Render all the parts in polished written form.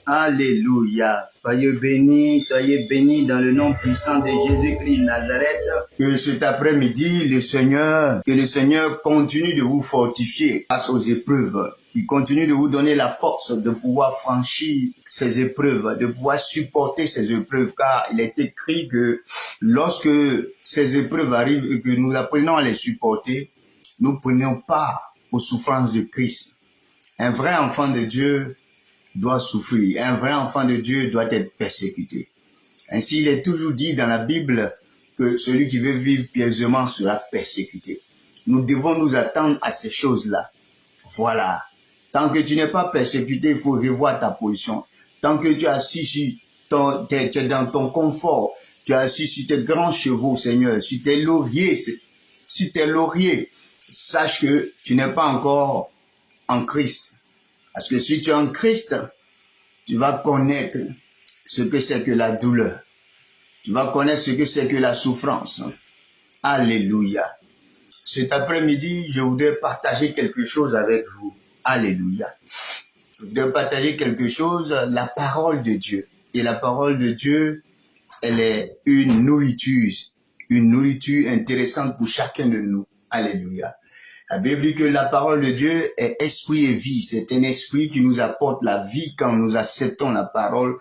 Alléluia. Soyez bénis dans le nom puissant de Jésus-Christ de Nazareth. Que cet après-midi, que le Seigneur continue de vous fortifier face aux épreuves. Il continue de vous donner la force de pouvoir franchir ces épreuves, de pouvoir supporter ces épreuves, car il est écrit que lorsque ces épreuves arrivent et que nous apprenons à les supporter, nous prenons part aux souffrances de Christ. Un vrai enfant de Dieu doit souffrir. Un vrai enfant de Dieu doit être persécuté. Ainsi, il est toujours dit dans la Bible que celui qui veut vivre pieusement sera persécuté. Nous devons nous attendre à ces choses-là. Voilà. Tant que tu n'es pas persécuté, il faut revoir ta position. Tant que tu es assis tu es dans ton confort, tu es assis sur tes grands chevaux, Seigneur, sur tes lauriers, sache que tu n'es pas encore en Christ. Parce que si tu es en Christ, tu vas connaître ce que c'est que la douleur. Tu vas connaître ce que c'est que la souffrance. Alléluia. Cet après-midi, je voudrais partager quelque chose avec vous. Alléluia. Je voudrais partager quelque chose, la parole de Dieu. Et la parole de Dieu, elle est une nourriture intéressante pour chacun de nous. Alléluia. La Bible dit que la parole de Dieu est esprit et vie. C'est un esprit qui nous apporte la vie quand nous acceptons la parole,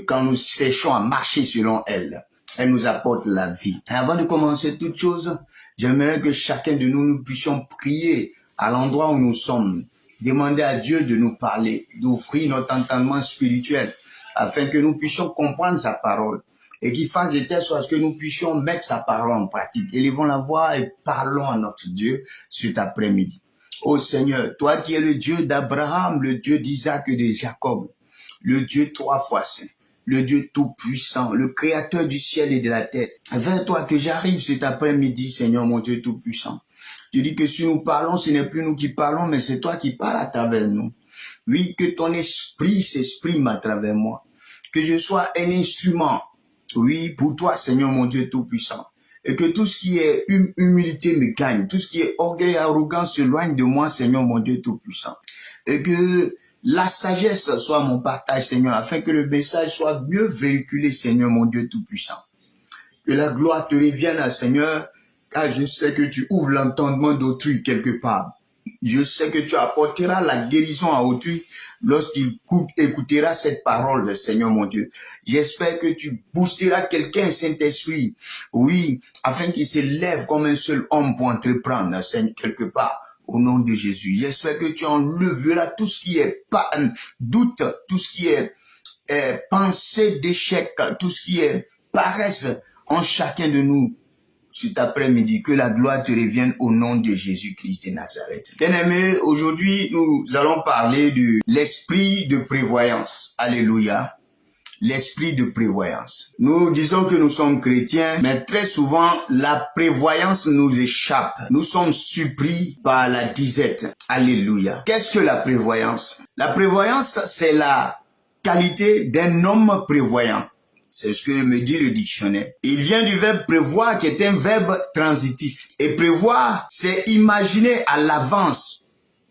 quand nous cherchons à marcher selon elle. Elle nous apporte la vie. Et avant de commencer toute chose, j'aimerais que chacun de nous puissions prier à l'endroit où nous sommes. Demander à Dieu de nous parler, d'offrir notre entendement spirituel afin que nous puissions comprendre sa parole. Et qu'il fasse de telle sorte que nous puissions mettre sa parole en pratique. Élevons la voix et parlons à notre Dieu cet après-midi. Ô Seigneur, toi qui es le Dieu d'Abraham, le Dieu d'Isaac et de Jacob, le Dieu trois fois saint, le Dieu tout-puissant, le créateur du ciel et de la terre, vers toi que j'arrive cet après-midi, Seigneur mon Dieu tout-puissant. Tu dis que si nous parlons, ce n'est plus nous qui parlons, mais c'est toi qui parles à travers nous. Oui, que ton esprit s'exprime à travers moi. Que je sois un instrument. Oui, pour toi, Seigneur mon Dieu tout-puissant. Et que tout ce qui est humilité me gagne. Tout ce qui est orgueil et arrogance s'éloigne de moi, Seigneur mon Dieu tout-puissant. Et que la sagesse soit mon partage, Seigneur, afin que le message soit mieux véhiculé, Seigneur mon Dieu tout-puissant. Que la gloire te revienne, Seigneur, car je sais que tu ouvres l'entendement d'autrui quelque part. Je sais que tu apporteras la guérison à autrui lorsqu'il écoutera cette parole, Seigneur mon Dieu. J'espère que tu boosteras quelqu'un, Saint-Esprit, oui, afin qu'il se lève comme un seul homme pour entreprendre, Seigneur, quelque part, au nom de Jésus. J'espère que tu enlèveras tout ce qui est doute, tout ce qui est pensée d'échec, tout ce qui est paresse en chacun de nous. Cet après-midi, que la gloire te revienne au nom de Jésus-Christ de Nazareth. Bien-aimés, aujourd'hui, nous allons parler de l'esprit de prévoyance. Alléluia. L'esprit de prévoyance. Nous disons que nous sommes chrétiens, mais très souvent, la prévoyance nous échappe. Nous sommes surpris par la disette. Alléluia. Qu'est-ce que la prévoyance? La prévoyance, c'est la qualité d'un homme prévoyant. C'est ce que me dit le dictionnaire. Il vient du verbe prévoir qui est un verbe transitif. Et prévoir, c'est imaginer à l'avance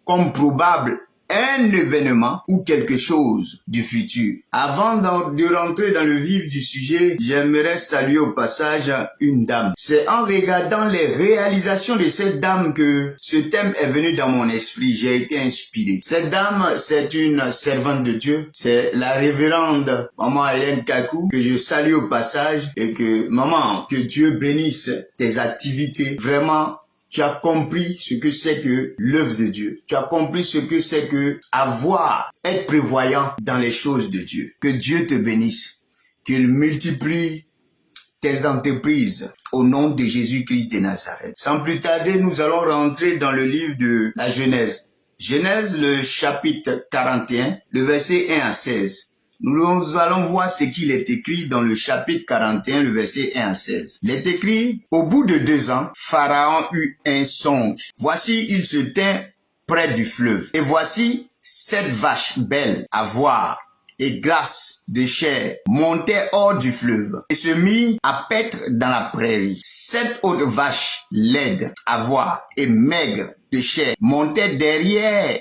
comme probable un événement ou quelque chose du futur. Avant de rentrer dans le vif du sujet, j'aimerais saluer au passage une dame. C'est en regardant les réalisations de cette dame que ce thème est venu dans mon esprit. J'ai été inspiré. Cette dame, c'est une servante de Dieu. C'est la révérende maman Hélène Kakou que je salue au passage et que maman, que Dieu bénisse tes activités. Vraiment, tu as compris ce que c'est que l'œuvre de Dieu. Tu as compris ce que c'est que être prévoyant dans les choses de Dieu. Que Dieu te bénisse. Qu'il multiplie tes entreprises au nom de Jésus-Christ de Nazareth. Sans plus tarder, nous allons rentrer dans le livre de la Genèse. Genèse, le chapitre 41, le verset 1 à 16. Nous allons voir ce qu'il est écrit dans le chapitre 41, le verset 1 à 16. Il est écrit, au bout de 2 ans, Pharaon eut un songe. Voici, il se tint près du fleuve. Et voici, 7 vaches belles à voir et grasses de chair montaient hors du fleuve et se mit à paître dans la prairie. 7 autres vaches laides à voir et maigres de chair montaient derrière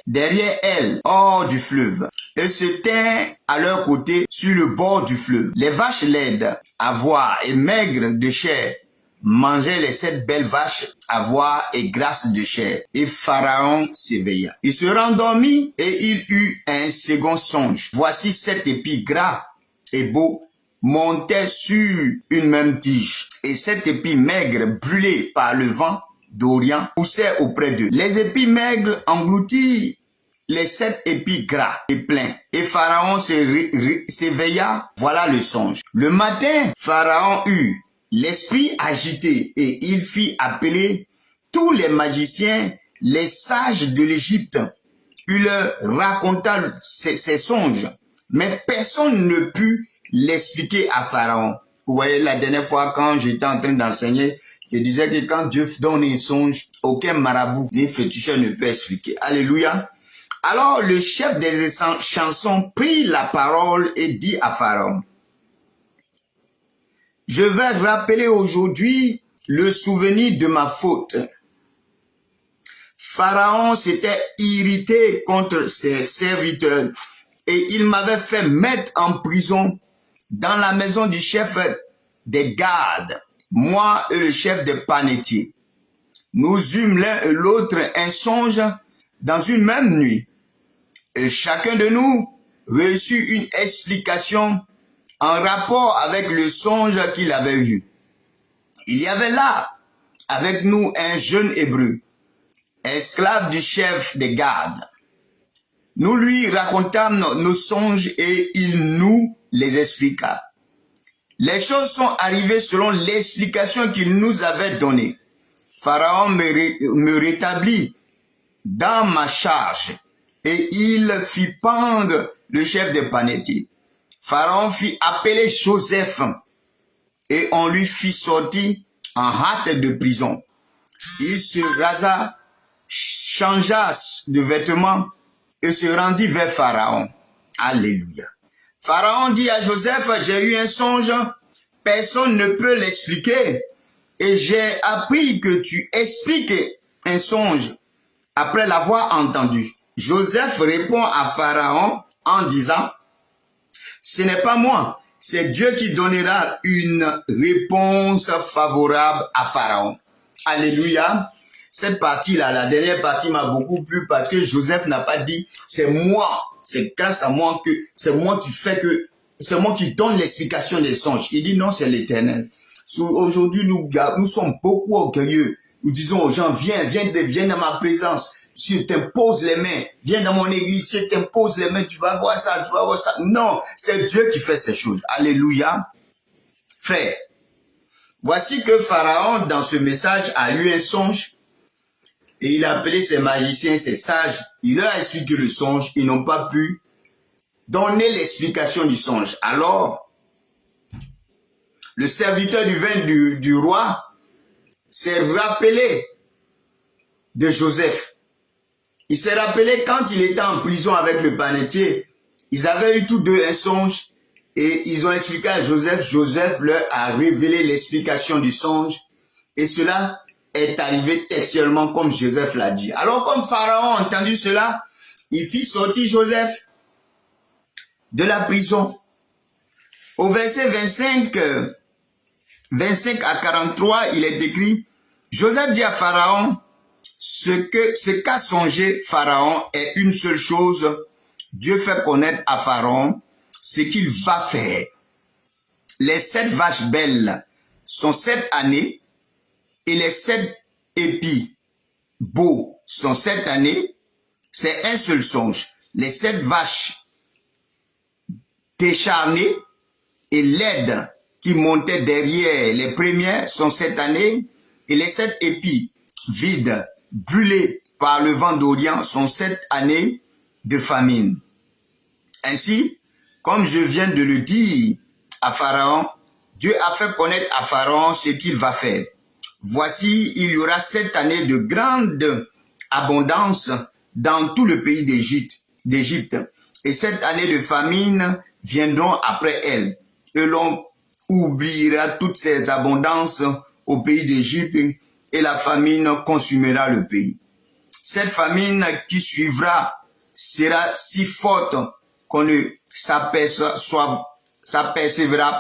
elles hors du fleuve et se tinrent à leur côté sur le bord du fleuve. Les vaches laides à voir et maigres de chair mangeaient les 7 belles vaches à voir et grasses de chair. Et Pharaon s'éveilla. Il se rendormit et il eut un second songe. Voici 7 épis gras et beaux montaient sur une même tige, et 7 épis maigres brûlés par le vent d'Orient poussaient auprès d'eux. Les épis maigres engloutirent les 7 épis gras et pleins, et Pharaon s'éveilla. Voilà le songe. Le matin, Pharaon eut l'esprit agité, et il fit appeler tous les magiciens, les sages de l'Égypte. Il leur raconta ses songes, mais personne ne put l'expliquer à Pharaon. Vous voyez, la dernière fois quand j'étais en train d'enseigner, je disais que quand Dieu donne un songe, aucun marabout ni féticheur ne peut expliquer. Alléluia. Alors le chef des chansons prit la parole et dit à Pharaon: je vais rappeler aujourd'hui le souvenir de ma faute. Pharaon s'était irrité contre ses serviteurs et il m'avait fait mettre en prison dans la maison du chef des gardes, moi et le chef des panetiers. Nous eûmes l'un et l'autre un songe dans une même nuit, et chacun de nous reçut une explication en rapport avec le songe qu'il avait eu. Il y avait là avec nous un jeune hébreu, esclave du chef des gardes. Nous lui racontâmes nos songes et il nous les expliqua. Les choses sont arrivées selon l'explication qu'il nous avait donnée. Pharaon me rétablit dans ma charge et il fit pendre le chef des panetiers. Pharaon fit appeler Joseph et on lui fit sortir en hâte de prison. Il se rasa, changea de vêtements et se rendit vers Pharaon. Alléluia. Pharaon dit à Joseph: j'ai eu un songe, personne ne peut l'expliquer, et j'ai appris que tu expliques un songe après l'avoir entendu. Joseph répond à Pharaon en disant: ce n'est pas moi, c'est Dieu qui donnera une réponse favorable à Pharaon. Alléluia. Cette partie-là, la dernière partie m'a beaucoup plu parce que Joseph n'a pas dit c'est moi, c'est grâce à moi que c'est moi qui fais que c'est moi qui donne l'explication des songes. Il dit non, c'est l'Éternel. Aujourd'hui, nous sommes beaucoup orgueilleux. Nous disons aux gens viens dans ma présence. Je t'impose les mains. Viens dans mon église, je t'impose les mains. Tu vas voir ça, tu vas voir ça. Non, c'est Dieu qui fait ces choses. Alléluia. Frère, voici que Pharaon, dans ce message, a eu un songe. Et il a appelé ses magiciens, ses sages. Il leur a expliqué le songe. Ils n'ont pas pu donner l'explication du songe. Alors, le serviteur du roi s'est rappelé de Joseph. Il s'est rappelé quand il était en prison avec le panetier. Ils avaient eu tous deux un songe et ils ont expliqué à Joseph. Joseph leur a révélé l'explication du songe. Et cela est arrivé textuellement comme Joseph l'a dit. Alors comme Pharaon a entendu cela, il fit sortir Joseph de la prison. Au verset 25 à 43, il est écrit: Joseph dit à Pharaon: ce qu'a songé Pharaon est une seule chose. Dieu fait connaître à Pharaon ce qu'il va faire. Les 7 vaches belles sont 7 années et les 7 épis beaux sont 7 années. C'est un seul songe. Les 7 vaches décharnées et laides qui montaient derrière les premières sont 7 années, et les 7 épis vides, brûlés par le vent d'Orient, sont 7 années de famine. Ainsi, comme je viens de le dire à Pharaon, Dieu a fait connaître à Pharaon ce qu'il va faire. Voici, il y aura 7 années de grande abondance dans tout le pays d'Égypte, et 7 années de famine viendront après elles, et l'on oubliera toutes ces abondances au pays d'Égypte, et la famine consumera le pays. Cette famine qui suivra sera si forte qu'on ne s'apercevra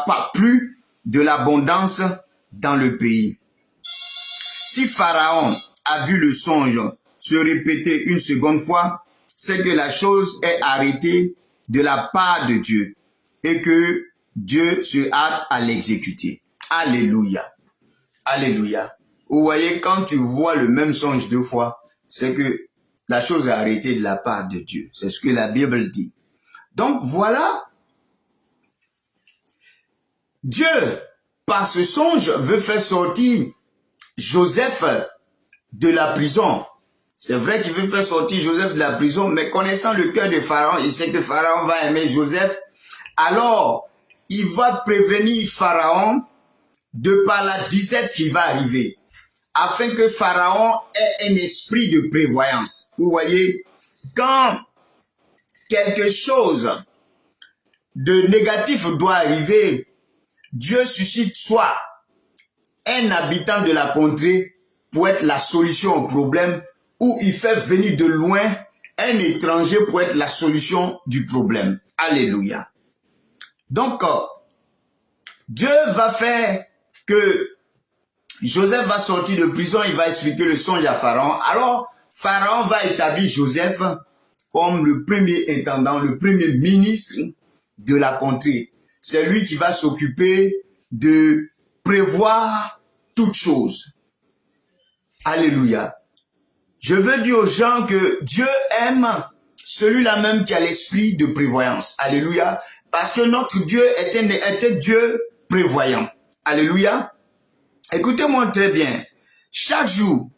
pas plus de l'abondance dans le pays. Si Pharaon a vu le songe se répéter une seconde fois, c'est que la chose est arrêtée de la part de Dieu et que Dieu se hâte à l'exécuter. Alléluia. Alléluia. Vous voyez, quand tu vois le même songe deux fois, c'est que la chose est arrêtée de la part de Dieu. C'est ce que la Bible dit. Donc voilà, Dieu, par ce songe, veut faire sortir Joseph de la prison. C'est vrai qu'il veut faire sortir Joseph de la prison, mais connaissant le cœur de Pharaon, il sait que Pharaon va aimer Joseph. Alors, il va prévenir Pharaon de par la disette qui va arriver, afin que Pharaon ait un esprit de prévoyance. Vous voyez, quand quelque chose de négatif doit arriver, Dieu suscite soit un habitant de la contrée pour être la solution au problème, ou il fait venir de loin un étranger pour être la solution du problème. Alléluia. Donc, Dieu va faire que Joseph va sortir de prison, il va expliquer le songe à Pharaon. Alors, Pharaon va établir Joseph comme le premier intendant, le premier ministre de la contrée. C'est lui qui va s'occuper de prévoir toutes choses. Alléluia. Je veux dire aux gens que Dieu aime celui-là même qui a l'esprit de prévoyance. Alléluia. Parce que notre Dieu est un Dieu prévoyant. Alléluia. Écoutez-moi très bien. Chaque jour,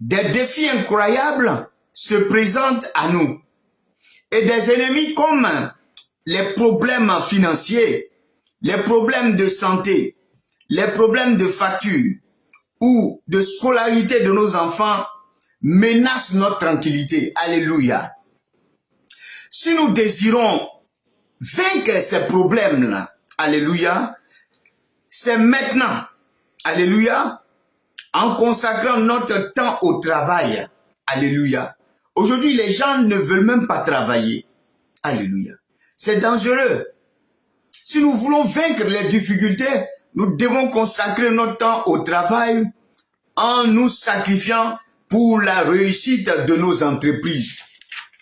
des défis incroyables se présentent à nous. Et des ennemis comme les problèmes financiers, les problèmes de santé, les problèmes de facture ou de scolarité de nos enfants menacent notre tranquillité. Alléluia. Si nous désirons vaincre ces problèmes-là, alléluia, c'est maintenant, alléluia, en consacrant notre temps au travail. Alléluia. Aujourd'hui, les gens ne veulent même pas travailler. Alléluia. C'est dangereux. Si nous voulons vaincre les difficultés, nous devons consacrer notre temps au travail en nous sacrifiant pour la réussite de nos entreprises.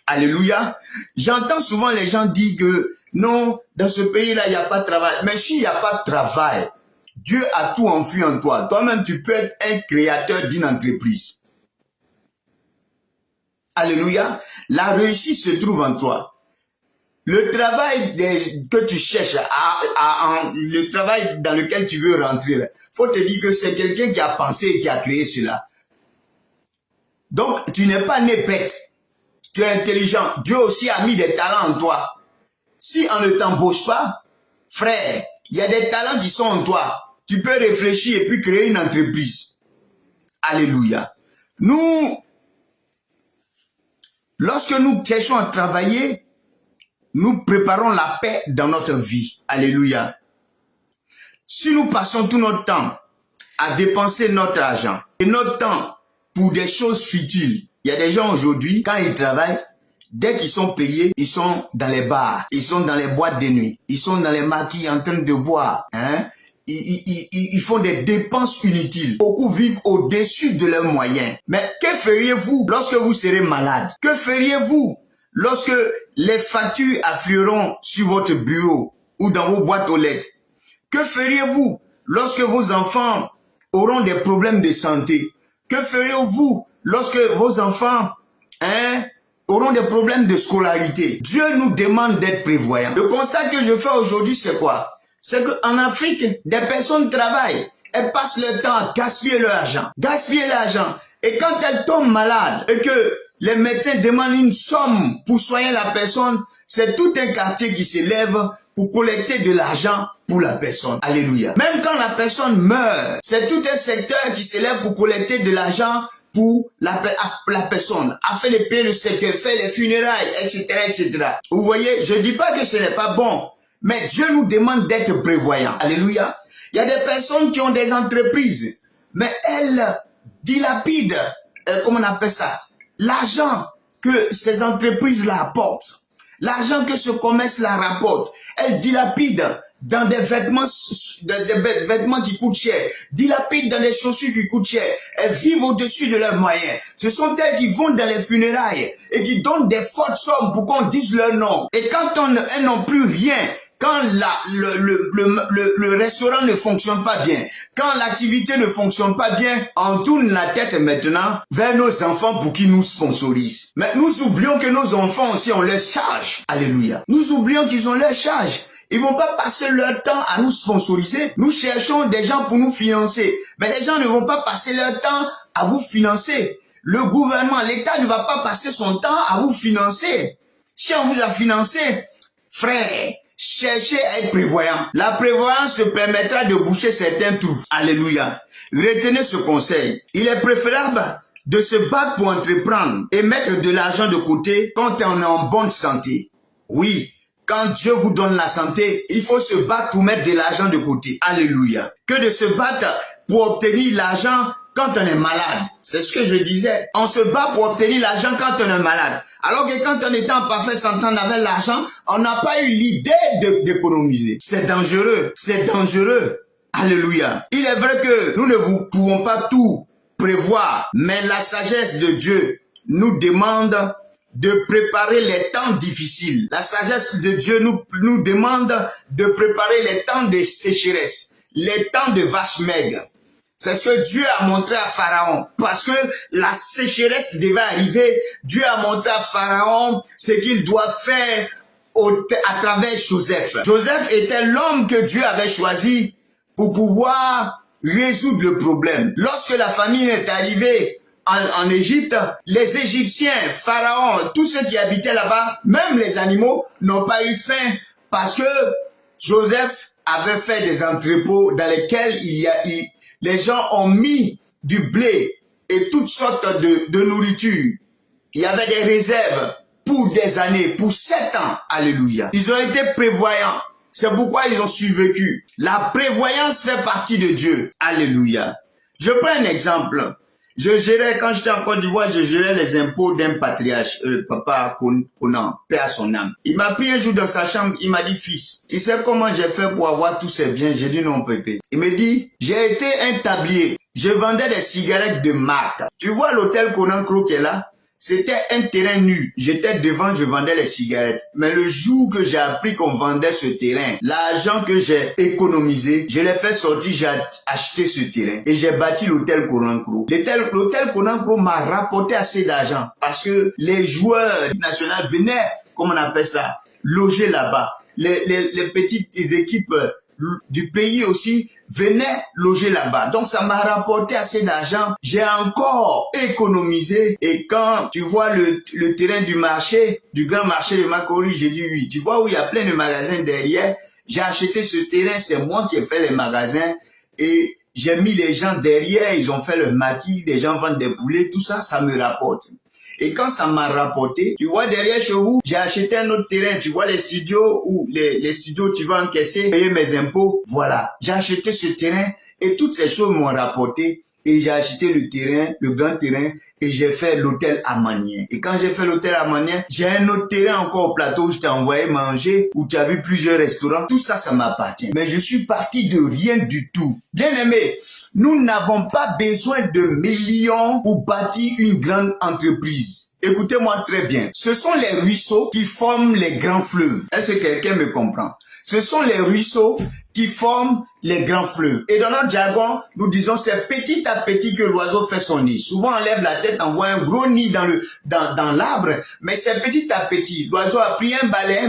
Alléluia. J'entends souvent les gens dire que non, dans ce pays-là, il n'y a pas de travail. Mais s'il n'y a pas de travail, Dieu a tout enfui en toi. Toi-même, tu peux être un créateur d'une entreprise. Alléluia. La réussite se trouve en toi. Le travail que tu cherches, le travail dans lequel tu veux rentrer, faut te dire que c'est quelqu'un qui a pensé et qui a créé cela. Donc, tu n'es pas né bête. Tu es intelligent. Dieu aussi a mis des talents en toi. Si on ne t'embauche pas, frère, il y a des talents qui sont en toi. Tu peux réfléchir et puis créer une entreprise. Alléluia. Lorsque nous cherchons à travailler, nous préparons la paix dans notre vie. Alléluia. Si nous passons tout notre temps à dépenser notre argent et notre temps pour des choses futiles, il y a des gens aujourd'hui, quand ils travaillent, dès qu'ils sont payés, ils sont dans les bars, ils sont dans les boîtes de nuit, ils sont dans les maquis en train de boire. Ils font des dépenses inutiles. Beaucoup vivent au-dessus de leurs moyens. Mais que feriez-vous lorsque vous serez malade? Que feriez-vous lorsque les factures afflueront sur votre bureau ou dans vos boîtes aux lettres? Que feriez-vous lorsque vos enfants auront des problèmes de santé? Que feriez-vous lorsque vos enfants auront des problèmes de scolarité? Dieu nous demande d'être prévoyants. Le constat que je fais aujourd'hui, c'est quoi? C'est qu'en Afrique, des personnes travaillent. Elles passent leur temps à gaspiller leur argent. Gaspiller l'argent. Et quand elles tombent malades et que les médecins demandent une somme pour soigner la personne, c'est tout un quartier qui se lève pour collecter de l'argent pour la personne. Alléluia. Même quand la personne meurt, c'est tout un secteur qui se lève pour collecter de l'argent pour la personne, afin de payer le cercueil, les funérailles, etc., etc. Vous voyez, je ne dis pas que ce n'est pas bon, mais Dieu nous demande d'être prévoyants. Alléluia. Il y a des personnes qui ont des entreprises, mais elles dilapident, comment on appelle ça, l'argent que ces entreprises-là apportent. L'argent que ce commerce la rapporte, elle dilapide dans des vêtements qui coûtent cher, dilapide dans des chaussures qui coûtent cher. Elles vivent au-dessus de leurs moyens. Ce sont elles qui vont dans les funérailles et qui donnent des fortes sommes pour qu'on dise leur nom. Et quand elles n'ont plus rien, quand le restaurant ne fonctionne pas bien, quand l'activité ne fonctionne pas bien, on tourne la tête maintenant vers nos enfants pour qu'ils nous sponsorisent. Mais nous oublions que nos enfants aussi ont leur charge. Alléluia. Nous oublions qu'ils ont leur charge. Ils vont pas passer leur temps à nous sponsoriser. Nous cherchons des gens pour nous financer. Mais les gens ne vont pas passer leur temps à vous financer. Le gouvernement, l'État ne va pas passer son temps à vous financer. Si on vous a financé, frère, cherchez à être prévoyant. La prévoyance te permettra de boucher certains trous. Alléluia. Retenez ce conseil. Il est préférable de se battre pour entreprendre et mettre de l'argent de côté quand on est en bonne santé. Oui. Quand Dieu vous donne la santé, il faut se battre pour mettre de l'argent de côté. Alléluia. Que de se battre pour obtenir l'argent quand on est malade. C'est ce que je disais. On se bat pour obtenir l'argent quand on est malade. Alors que quand on était en parfaite santé, on avait l'argent, on n'a pas eu l'idée d'économiser. C'est dangereux. C'est dangereux. Alléluia. Il est vrai que nous ne pouvons pas tout prévoir, mais la sagesse de Dieu nous demande de préparer les temps difficiles. La sagesse de Dieu nous demande de préparer les temps de sécheresse, les temps de vaches maigres. C'est ce que Dieu a montré à Pharaon. Parce que la sécheresse devait arriver, Dieu a montré à Pharaon ce qu'il doit faire à travers Joseph. Joseph était l'homme que Dieu avait choisi pour pouvoir résoudre le problème. Lorsque la famine est arrivée en Égypte, les Égyptiens, Pharaon, tous ceux qui habitaient là-bas, même les animaux, n'ont pas eu faim parce que Joseph avait fait des entrepôts dans lesquels les gens ont mis du blé et toutes sortes de nourriture. Il y avait des réserves pour des années, pour 7 ans. Alléluia. Ils ont été prévoyants. C'est pourquoi ils ont survécu. La prévoyance fait partie de Dieu. Alléluia. Je prends un exemple. Quand j'étais en Côte d'Ivoire, je gérais les impôts d'un patriarche, papa Conan, paix à son âme. Il m'a pris un jour dans sa chambre, il m'a dit, fils, tu sais comment j'ai fait pour avoir tous ces biens? J'ai dit non, pépé. Il me dit, j'ai été un tablier. Je vendais des cigarettes de marque. Tu vois l'hôtel Conan Cro qui est là? C'était un terrain nu. J'étais devant, je vendais les cigarettes. Mais le jour que j'ai appris qu'on vendait ce terrain, l'argent que j'ai économisé, je l'ai fait sortir, j'ai acheté ce terrain. Et j'ai bâti l'hôtel Conan Cro. L'hôtel Conan Cro m'a rapporté assez d'argent. Parce que les joueurs nationaux venaient, comme on appelle ça, loger là-bas. Les petites équipes du pays aussi venaient loger là-bas. Donc ça m'a rapporté assez d'argent. J'ai encore économisé. Et quand tu vois le terrain du marché, du grand marché de Makori, j'ai dit oui. Tu vois où il y a plein de magasins derrière. J'ai acheté ce terrain, c'est moi qui ai fait les magasins. Et j'ai mis les gens derrière, ils ont fait le maquis, les gens vendent des poulets, tout ça, ça me rapporte. Et quand ça m'a rapporté, tu vois, derrière chez vous, j'ai acheté un autre terrain. Tu vois les studios où les studios, tu vas encaisser, payer mes impôts. Voilà. J'ai acheté ce terrain et toutes ces choses m'ont rapporté. Et j'ai acheté le terrain, le grand terrain, et j'ai fait l'hôtel Amanien. Et quand j'ai fait l'hôtel Amanien, j'ai un autre terrain encore au plateau où je t'ai envoyé manger, où tu as vu plusieurs restaurants. Tout ça, ça m'appartient. Mais je suis parti de rien du tout. Bien aimé, nous n'avons pas besoin de millions pour bâtir une grande entreprise. Écoutez-moi très bien. Ce sont les ruisseaux qui forment les grands fleuves. Est-ce que quelqu'un me comprend? Ce sont les ruisseaux qui forment les grands fleuves. Et dans notre jargon, nous disons c'est petit à petit que l'oiseau fait son nid. Souvent on lève la tête, on voit un gros nid dans l'arbre, mais c'est petit à petit. L'oiseau a pris un balai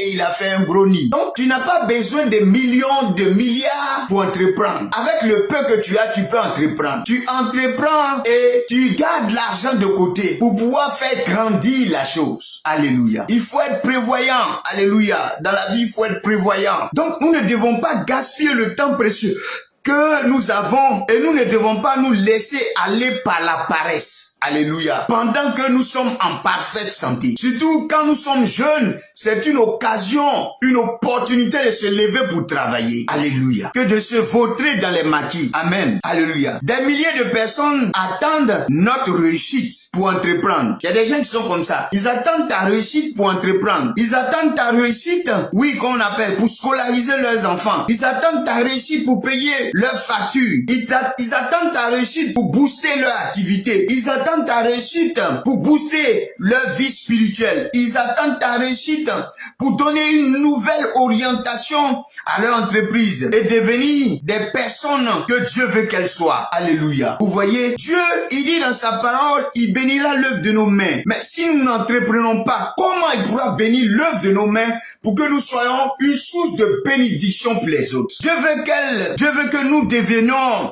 et il a fait un gros nid. Donc tu n'as pas besoin de millions, de milliards pour entreprendre. Avec le peu que tu as, tu peux entreprendre. Tu entreprends et tu gardes l'argent de côté pour pouvoir faire grandir la chose. Alléluia. Il faut être prévoyant. Alléluia. Dans la vie, il faut être prévoyant. Donc nous ne devons pas gaspiller le temps précieux que nous avons et nous ne devons pas nous laisser aller par la paresse. Alléluia. Pendant que nous sommes en parfaite santé. Surtout quand nous sommes jeunes, c'est une occasion, une opportunité de se lever pour travailler. Alléluia. Que de se vautrer dans les maquis. Amen. Alléluia. Des milliers de personnes attendent notre réussite pour entreprendre. Il y a des gens qui sont comme ça. Ils attendent ta réussite pour entreprendre. Ils attendent ta réussite, oui, qu'on appelle, pour scolariser leurs enfants. Ils attendent ta réussite pour payer leurs factures. Ils attendent ta réussite pour booster leur activité. Ils attendent ta réussite pour booster leur vie spirituelle. Ils attendent ta réussite pour donner une nouvelle orientation à leur entreprise et devenir des personnes que Dieu veut qu'elles soient. Alléluia. Vous voyez, Dieu, il dit dans sa parole, il bénira l'œuvre de nos mains. Mais si nous n'entreprenons pas, comment il pourra bénir l'œuvre de nos mains pour que nous soyons une source de bénédiction pour les autres? Dieu veut que nous devenions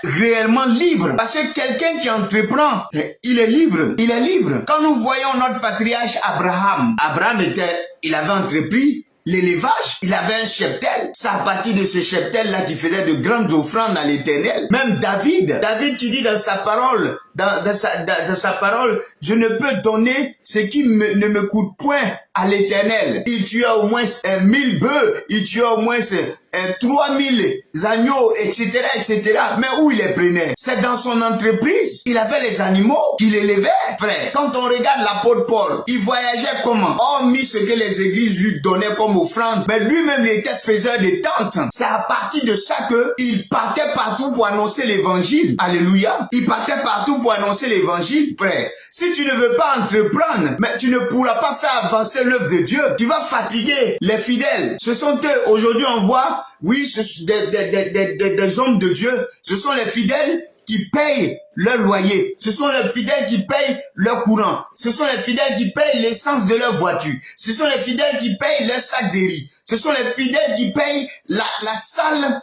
réellement libres. Parce que quelqu'un qui entreprend, il est libre. Il est libre. Quand nous voyons notre patriarche Abraham, il avait entrepris l'élevage, il avait un cheptel. C'est à partir de ce cheptel-là qu'il faisait de grandes offrandes à l'Éternel. Même David qui dit dans sa parole, dans sa parole, je ne peux donner ce qui ne me coûte point à l'Éternel. Il tua au moins 1000 bœufs, il tua au moins 3000 agneaux, etc., etc. Mais où il les prenait? C'est dans son entreprise. Il avait les animaux qu'il élevait. Frère, quand on regarde l'apôtre Paul, il voyageait comment? Hormis ce que les églises lui donnaient comme offrande, mais lui-même il était faiseur de tentes. C'est à partir de ça qu'il partait partout pour annoncer l'évangile. Alléluia. Il partait partout pour annoncer l'évangile. Frère, si tu ne veux pas entreprendre, mais tu ne pourras pas faire avancer l'œuvre de Dieu. Tu vas fatiguer les fidèles. Ce sont eux, aujourd'hui on voit, oui, des hommes de Dieu. Ce sont les fidèles qui payent leur loyer. Ce sont les fidèles qui payent leur courant. Ce sont les fidèles qui payent l'essence de leur voiture. Ce sont les fidèles qui payent leur sac de riz. Ce sont les fidèles qui payent la salle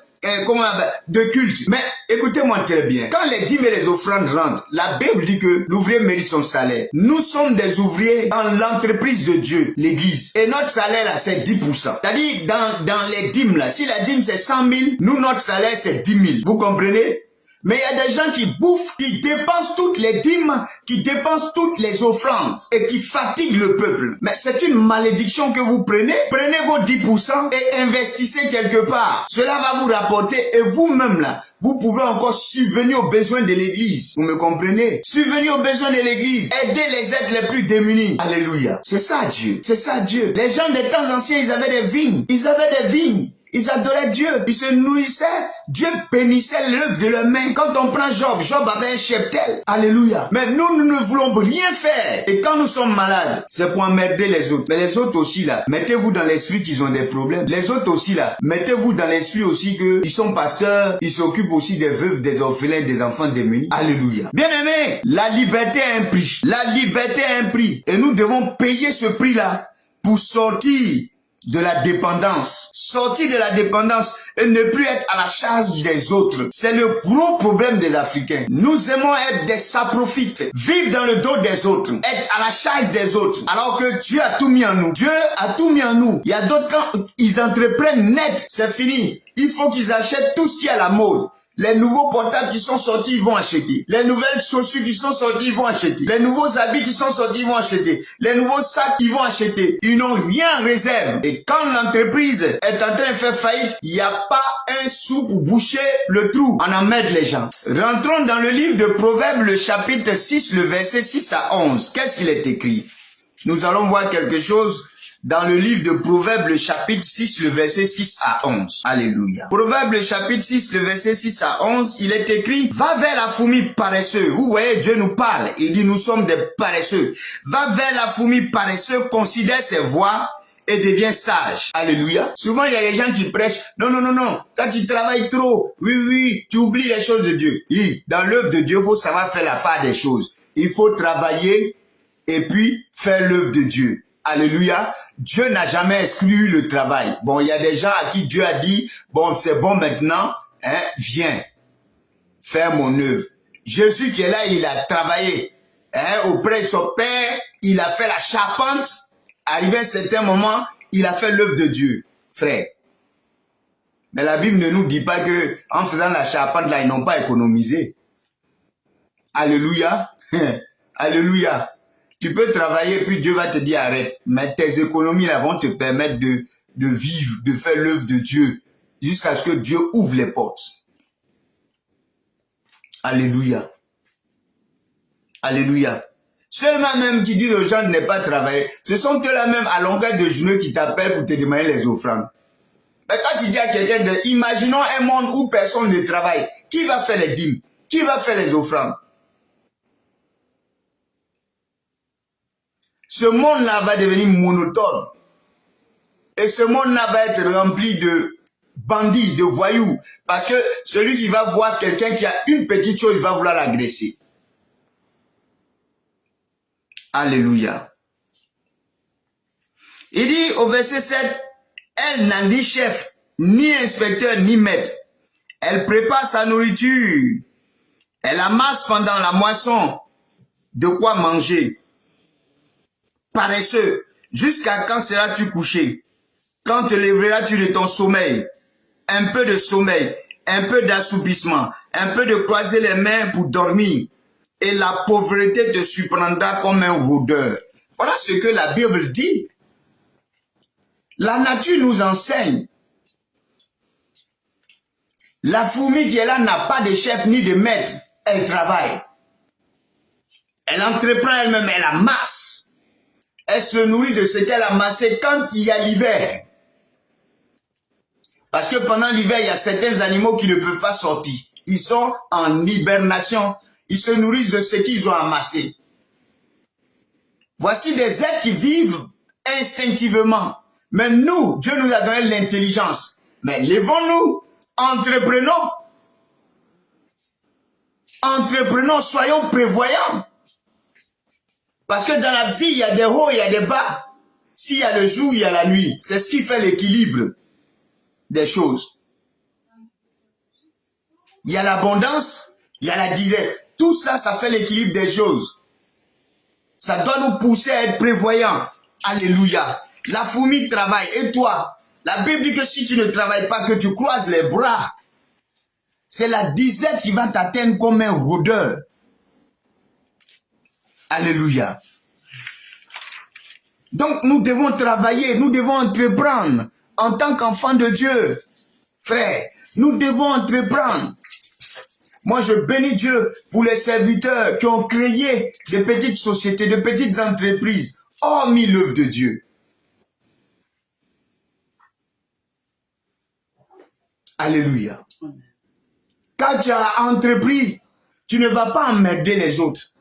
de culte. Mais écoutez-moi très bien. Quand les dîmes et les offrandes rentrent, la Bible dit que l'ouvrier mérite son salaire. Nous sommes des ouvriers dans l'entreprise de Dieu, l'église. Et notre salaire là, c'est 10%. C'est-à-dire, dans les dîmes là, si la dîme c'est 100 000, nous, notre salaire c'est 10 000. Vous comprenez? Mais il y a des gens qui bouffent, qui dépensent toutes les dîmes, qui dépensent toutes les offrandes et qui fatiguent le peuple. Mais c'est une malédiction que vous prenez. Prenez vos 10% et investissez quelque part. Cela va vous rapporter et vous-même là, vous pouvez encore subvenir aux besoins de l'église. Vous me comprenez? Subvenir aux besoins de l'église. Aider les êtres les plus démunis. Alléluia. C'est ça Dieu. C'est ça Dieu. Les gens des temps anciens, ils avaient des vignes. Ils avaient des vignes. Ils adoraient Dieu. Ils se nourrissaient. Dieu bénissait l'œuvre de leurs mains. Quand on prend Job, Job avait un cheptel. Alléluia. Mais nous ne voulons rien faire. Et quand nous sommes malades, c'est pour emmerder les autres. Mais les autres aussi là, mettez-vous dans l'esprit qu'ils ont des problèmes. Les autres aussi là, mettez-vous dans l'esprit aussi qu'ils sont pasteurs. Ils s'occupent aussi des veuves, des orphelins, des enfants démunis. Alléluia. Bien aimé, la liberté a un prix. La liberté a un prix. Et nous devons payer ce prix-là pour sortir de la dépendance. Sortir de la dépendance et ne plus être à la charge des autres. C'est le gros problème des Africains. Nous aimons être des saprophètes. Vivre dans le dos des autres. Être à la charge des autres. Alors que Dieu a tout mis en nous. Dieu a tout mis en nous. Il y a d'autres quand ils entreprennent net, c'est fini. Il faut qu'ils achètent tout ce qui est à la mode. Les nouveaux portables qui sont sortis, ils vont acheter. Les nouvelles chaussures qui sont sorties, ils vont acheter. Les nouveaux habits qui sont sortis, ils vont acheter. Les nouveaux sacs, ils vont acheter. Ils n'ont rien en réserve. Et quand l'entreprise est en train de faire faillite, il n'y a pas un sou pour boucher le trou. On emmerde les gens. Rentrons dans le livre de Proverbes, le chapitre 6, le verset 6 à 11. Qu'est-ce qu'il est écrit? Nous allons voir quelque chose dans le livre de Proverbes, le chapitre 6, le verset 6 à 11. Alléluia. Proverbes, le chapitre 6, le verset 6 à 11, il est écrit, va vers la fourmi paresseuse. Vous voyez, Dieu nous parle. Il dit, nous sommes des paresseux. Va vers la fourmi paresseuse, considère ses voies et deviens sage. Alléluia. Souvent, il y a des gens qui prêchent, non, non, non, non, quand tu travailles trop, oui, tu oublies les choses de Dieu. Et dans l'œuvre de Dieu, il faut savoir faire la part des choses. Il faut travailler et puis faire l'œuvre de Dieu. Alléluia. Dieu n'a jamais exclu le travail. Bon, il y a des gens à qui Dieu a dit, bon, c'est bon maintenant, viens, faire mon œuvre. Jésus qui est là, il a travaillé auprès de son Père, il a fait la charpente. Arrivé à un certain moment, il a fait l'œuvre de Dieu, frère. Mais la Bible ne nous dit pas que en faisant la charpente là, ils n'ont pas économisé. Alléluia. Alléluia. Tu peux travailler, puis Dieu va te dire arrête. Mais tes économies là vont te permettre de vivre, de faire l'œuvre de Dieu, jusqu'à ce que Dieu ouvre les portes. Alléluia. Alléluia. Ceux-là même qui disent aux gens de ne pas travailler, ce sont eux-là même à longueur de journée qui t'appellent pour te demander les offrandes. Mais quand tu dis à quelqu'un de, imaginons un monde où personne ne travaille, qui va faire les dîmes? Qui va faire les offrandes? Ce monde-là va devenir monotone. Et ce monde-là va être rempli de bandits, de voyous. Parce que celui qui va voir quelqu'un qui a une petite chose, il va vouloir l'agresser. Alléluia. Il dit au verset 7, elle n'a ni chef, ni inspecteur, ni maître. Elle prépare sa nourriture. Elle amasse pendant la moisson de quoi manger. Paresseux, jusqu'à quand seras-tu couché? Quand te lèveras-tu de ton sommeil? Un peu de sommeil, un peu d'assoupissement, un peu de croiser les mains pour dormir. Et la pauvreté te surprendra comme un rôdeur. Voilà ce que la Bible dit. La nature nous enseigne. La fourmi qui est là n'a pas de chef ni de maître. Elle travaille. Elle entreprend elle-même, elle amasse. Elle se nourrit de ce qu'elle a amassé quand il y a l'hiver. Parce que pendant l'hiver, il y a certains animaux qui ne peuvent pas sortir. Ils sont en hibernation. Ils se nourrissent de ce qu'ils ont amassé. Voici des êtres qui vivent instinctivement. Mais nous, Dieu nous a donné l'intelligence. Mais lèvons-nous, entreprenons. Entreprenons, soyons prévoyants. Parce que dans la vie, il y a des hauts, il y a des bas. S'il y a le jour, il y a la nuit. C'est ce qui fait l'équilibre des choses. Il y a l'abondance, il y a la disette. Tout ça, ça fait l'équilibre des choses. Ça doit nous pousser à être prévoyants. Alléluia. La fourmi travaille. Et toi, la Bible dit que si tu ne travailles pas, que tu croises les bras, c'est la disette qui va t'atteindre comme un rôdeur. Alléluia. Donc nous devons travailler, nous devons entreprendre en tant qu'enfants de Dieu. Frère, nous devons entreprendre. Moi, je bénis Dieu pour les serviteurs qui ont créé de petites sociétés, de petites entreprises, hormis l'œuvre de Dieu. Alléluia. Quand tu as entrepris, tu ne vas pas emmerder les autres.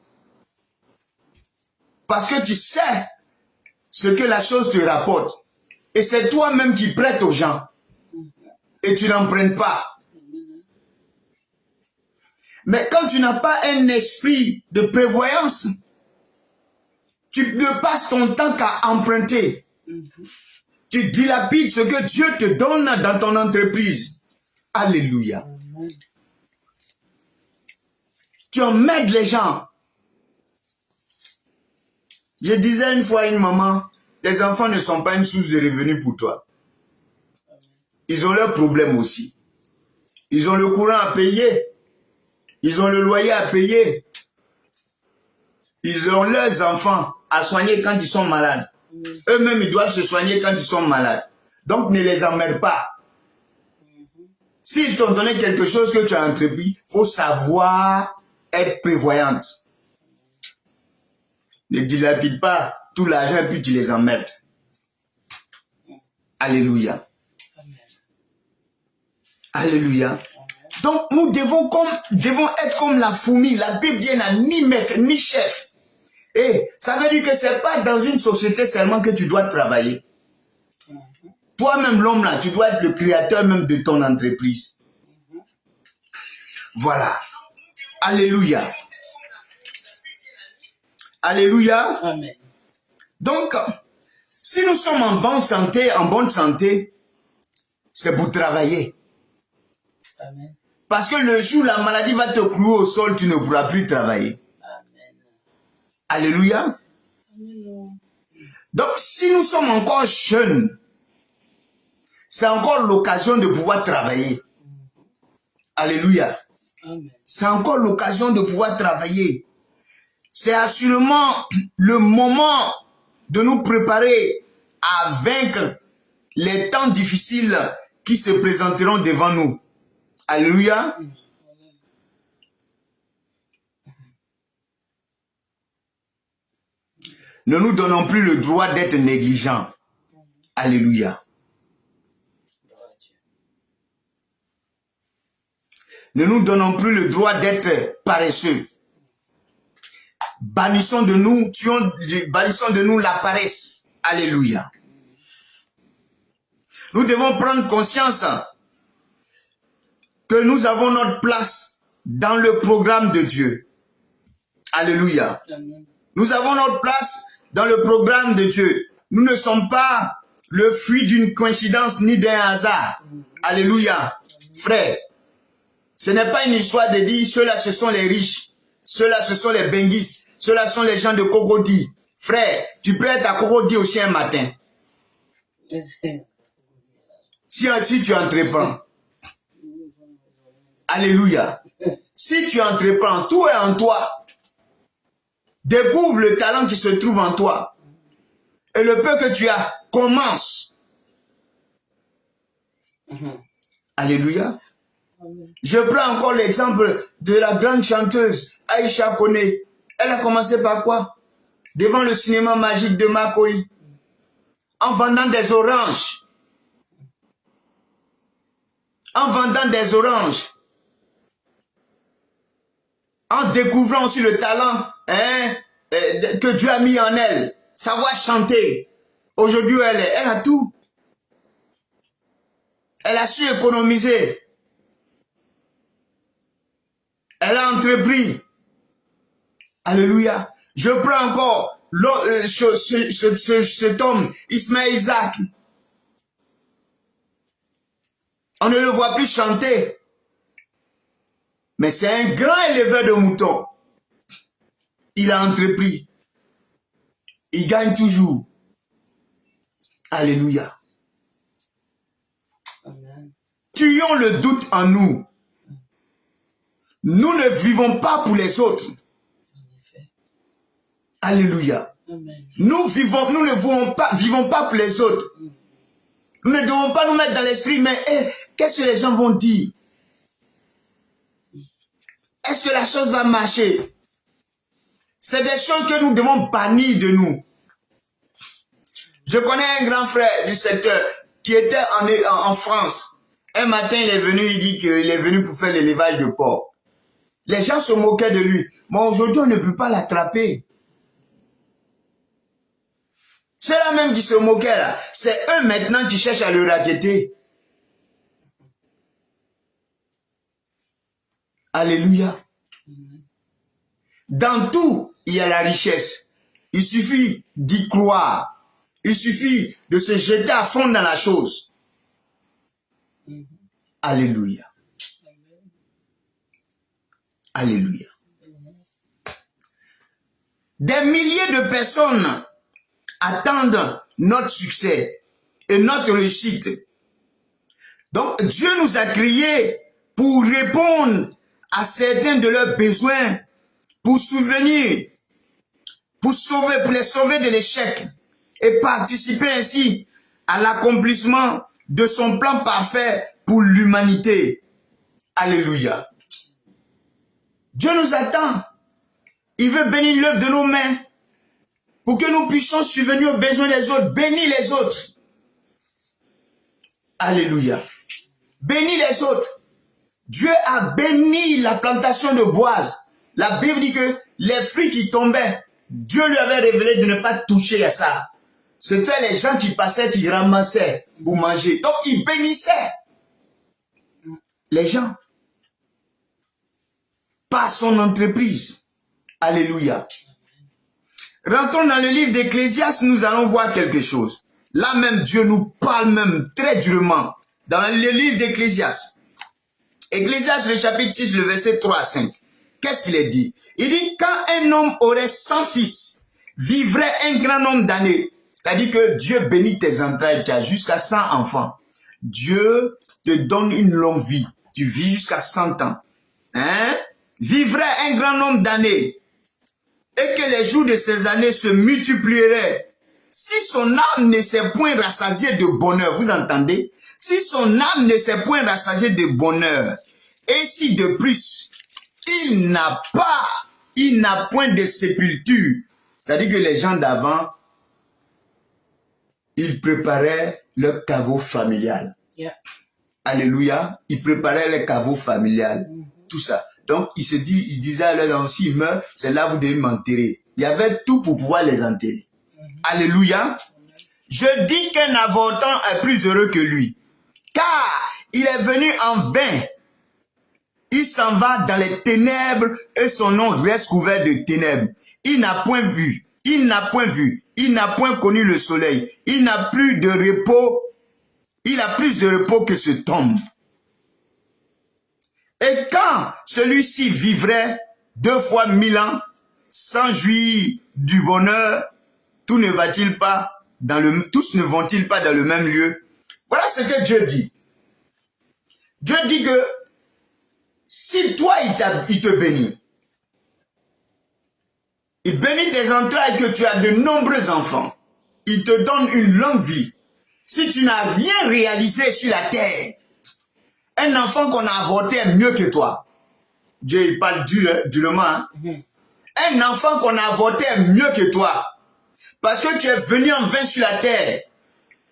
Parce que tu sais ce que la chose te rapporte. Et c'est toi-même qui prêtes aux gens. Et tu n'empruntes pas. Mais quand tu n'as pas un esprit de prévoyance, tu ne passes ton temps qu'à emprunter. Tu dilapides ce que Dieu te donne dans ton entreprise. Alléluia. Tu emmerdes les gens. Je disais une fois à une maman, tes enfants ne sont pas une source de revenus pour toi. Ils ont leurs problèmes aussi. Ils ont le courant à payer. Ils ont le loyer à payer. Ils ont leurs enfants à soigner quand ils sont malades. Eux-mêmes, ils doivent se soigner quand ils sont malades. Donc, ne les emmerde pas. S'ils t'ont donné quelque chose que tu as entrepris, il faut savoir être prévoyante. Ne dilapide pas tout l'argent et puis tu les emmerdes. Alléluia. Alléluia. Donc nous devons être comme la fourmi. La Bible dit n'a ni maître ni chef. Et ça veut dire que c'est pas dans une société seulement que tu dois travailler. Toi-même l'homme là, tu dois être le créateur même de ton entreprise. Voilà. Alléluia. Alléluia. Amen. Donc, si nous sommes en bonne santé, c'est pour travailler. Amen. Parce que le jour où la maladie va te clouer au sol, tu ne pourras plus travailler. Amen. Alléluia. Amen. Donc, si nous sommes encore jeunes, c'est encore l'occasion de pouvoir travailler. Alléluia. Amen. C'est encore l'occasion de pouvoir travailler. C'est assurément le moment de nous préparer à vaincre les temps difficiles qui se présenteront devant nous. Alléluia. Ne nous donnons plus le droit d'être négligents. Alléluia. Ne nous donnons plus le droit d'être paresseux. Bannissons de nous la paresse. Alléluia. Nous devons prendre conscience que nous avons notre place dans le programme de Dieu. Alléluia. Nous avons notre place dans le programme de Dieu. Nous ne sommes pas le fruit d'une coïncidence ni d'un hasard. Alléluia. Frère, ce n'est pas une histoire de dire ceux-là ce sont les riches, ceux-là ce sont les benguis, ceux-là sont les gens de Cocody. Frère, tu peux être à Cocody aussi un matin. Si tu entreprends. Alléluia. Si tu entreprends, tout est en toi. Découvre le talent qui se trouve en toi. Et le peu que tu as, commence. Alléluia. Je prends encore l'exemple de la grande chanteuse Aïcha Koné. Elle a commencé par quoi? Devant le cinéma magique de Makori. En vendant des oranges. En vendant des oranges. En découvrant aussi le talent que Dieu a mis en elle. Savoir chanter. Aujourd'hui, elle a tout. Elle a su économiser. Elle a entrepris. Alléluia. Je prends encore cet homme, Ismaël Isaac. On ne le voit plus chanter. Mais c'est un grand éleveur de moutons. Il a entrepris. Il gagne toujours. Alléluia. Amen. Tuons le doute en nous. Nous ne vivons pas pour les autres. Alléluia. Amen. Nous ne vivons pas pour les autres. Nous ne devons pas nous mettre dans l'esprit, mais qu'est-ce que les gens vont dire? Est-ce que la chose va marcher? C'est des choses que nous devons bannir de nous. Je connais un grand frère du secteur qui était en France. Un matin, il est venu, il dit qu'il est venu pour faire l'élevage de porc. Les gens se moquaient de lui. Mais aujourd'hui, on ne peut pas l'attraper. Ceux-là même qui se moquaient là, c'est eux maintenant qui cherchent à le racketter. Alléluia. Dans tout, il y a la richesse. Il suffit d'y croire. Il suffit de se jeter à fond dans la chose. Alléluia. Alléluia. Des milliers de personnes attendent notre succès et notre réussite. Donc, Dieu nous a créés pour répondre à certains de leurs besoins, pour souvenir, pour les sauver de l'échec et participer ainsi à l'accomplissement de son plan parfait pour l'humanité. Alléluia. Dieu nous attend. Il veut bénir l'œuvre de nos mains pour que nous puissions subvenir aux besoins des autres, bénir les autres. Alléluia. Bénir les autres. Dieu a béni la plantation de Boaz. La Bible dit que les fruits qui tombaient, Dieu lui avait révélé de ne pas toucher à ça. C'était les gens qui passaient, qui ramassaient pour manger. Donc, il bénissait les gens par son entreprise. Alléluia. Rentrons dans le livre d'Ecclésiaste, nous allons voir quelque chose. Là même, Dieu nous parle même très durement. Dans le livre d'Ecclésiaste. Ecclésiaste, le chapitre 6, le verset 3 à 5. Qu'est-ce qu'il est dit? Il dit, quand un homme aurait 100 fils, vivrait un grand nombre d'années. C'est-à-dire que Dieu bénit tes entrailles, tu as jusqu'à 100 enfants. Dieu te donne une longue vie. Tu vis jusqu'à 100 ans. vivrait un grand nombre d'années et que les jours de ces années se multiplieraient, si son âme ne s'est point rassasiée de bonheur, vous entendez? Si son âme ne s'est point rassasiée de bonheur, et si de plus, il n'a point de sépulture, c'est-à-dire que les gens d'avant, ils préparaient leur caveau familial. Yeah. Alléluia. Ils préparaient les caveaux familiales. Tout ça. Donc, ils se disaient à leurs enfants, s'ils meurent, c'est là que vous devez m'enterrer. Il y avait tout pour pouvoir les enterrer. Alléluia. Je dis qu'un avortant est plus heureux que lui. Car il est venu en vain. Il s'en va dans les ténèbres et son nom reste couvert de ténèbres. Il n'a point vu. Il n'a point vu. Il n'a point connu le soleil. Il n'a plus de repos. Il a plus de repos que ce tombe. Et quand celui-ci vivrait 2 fois 1000 ans, sans jouir du bonheur, tous ne vont-ils pas dans le même lieu? Voilà ce que Dieu dit. Dieu dit que si toi, il te bénit, il bénit tes entrailles, que tu as de nombreux enfants, il te donne une longue vie. Si tu n'as rien réalisé sur la terre, un enfant qu'on a avorté est mieux que toi. Dieu, il parle durement. Hein? Un enfant qu'on a avorté est mieux que toi. Parce que tu es venu en vain sur la terre.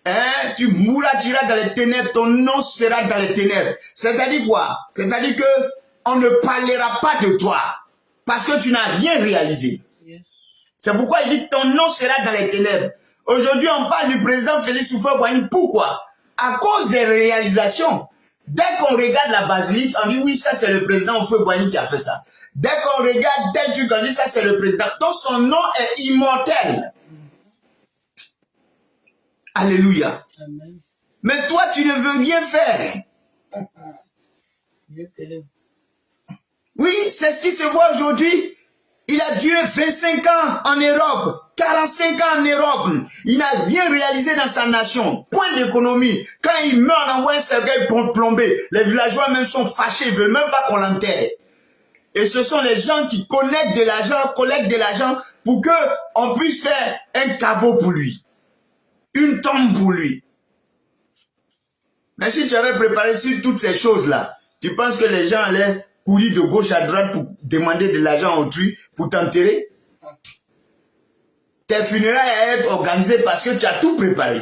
Hein? Tu mourras, tu iras dans les ténèbres, ton nom sera dans les ténèbres. C'est-à-dire quoi? C'est-à-dire que on ne parlera pas de toi. Parce que tu n'as rien réalisé. Yes. C'est pourquoi il dit ton nom sera dans les ténèbres. Aujourd'hui, on parle du président Félix Houphouët-Boigny. Pourquoi? À cause des réalisations. Dès qu'on regarde la basilique, on dit oui, ça c'est le président Houphouët-Boigny qui a fait ça. Dès qu'on regarde tel truc, on dit ça c'est le président. Donc son nom est immortel. Alléluia. Amen. Mais toi, tu ne veux rien faire. Mieux que le... Oui, c'est ce qui se voit aujourd'hui. Il a duré 25 ans en Europe, 45 ans en Europe. Il n'a rien réalisé dans sa nation. Point d'économie. Quand il meurt, on envoie un cercueil plombé. Les villageois même sont fâchés, ils ne veulent même pas qu'on l'enterre. Et ce sont les gens qui collectent de l'argent pour qu'on puisse faire un caveau pour lui. Une tombe pour lui. Mais si tu avais préparé sur toutes ces choses-là, tu penses que les gens allaient courir de gauche à droite pour demander de l'argent à autrui pour t'enterrer? Tes funérailles allaient être organisées parce que tu as tout préparé.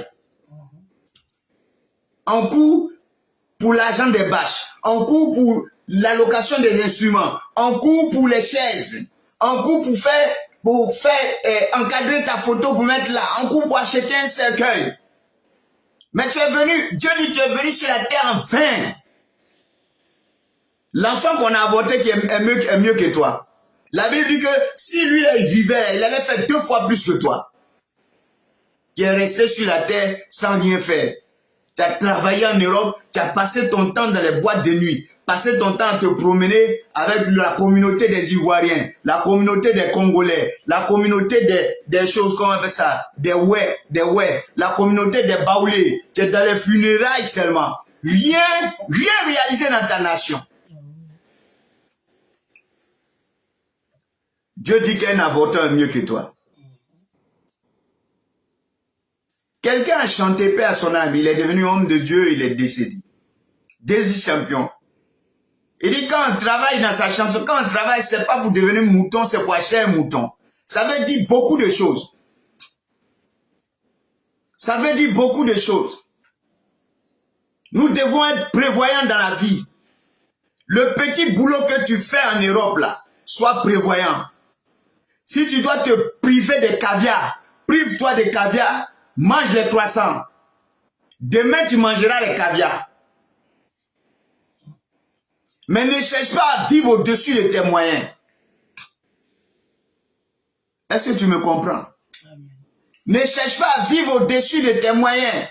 En cours pour l'argent des bâches, en cours pour l'allocation des instruments, en cours pour les chaises, en cours pour faire encadrer ta photo pour mettre là, en cours pour acheter un cercueil. Mais tu es venu, Dieu dit tu es venu sur la terre en vain. L'enfant qu'on a avorté qui est mieux que toi. La Bible dit que si lui il vivait, il allait faire 2 fois plus que toi. Qui est resté sur la terre sans rien faire. Tu as travaillé en Europe, tu as passé ton temps dans les boîtes de nuit, passé ton temps à te promener avec la communauté des Ivoiriens, la communauté des Congolais, la communauté des choses, comment on appelle ça, des ouais, la communauté des Baoulés. Tu es dans les funérailles seulement. Rien réalisé dans ta nation. Dieu dit qu'un avortant est mieux que toi. Quelqu'un a chanté paix à son âme, il est devenu homme de Dieu, il est décédé. Désir champion. Il dit quand on travaille dans sa chanson, quand on travaille, c'est pas pour devenir mouton, c'est pour acheter un mouton. Ça veut dire beaucoup de choses. Ça veut dire beaucoup de choses. Nous devons être prévoyants dans la vie. Le petit boulot que tu fais en Europe là, sois prévoyant. Si tu dois te priver de caviar, prive-toi de caviar, mange les croissants. Demain, tu mangeras les caviars. Mais ne cherche pas à vivre au-dessus de tes moyens. Est-ce que tu me comprends? Amen. Ne cherche pas à vivre au-dessus de tes moyens.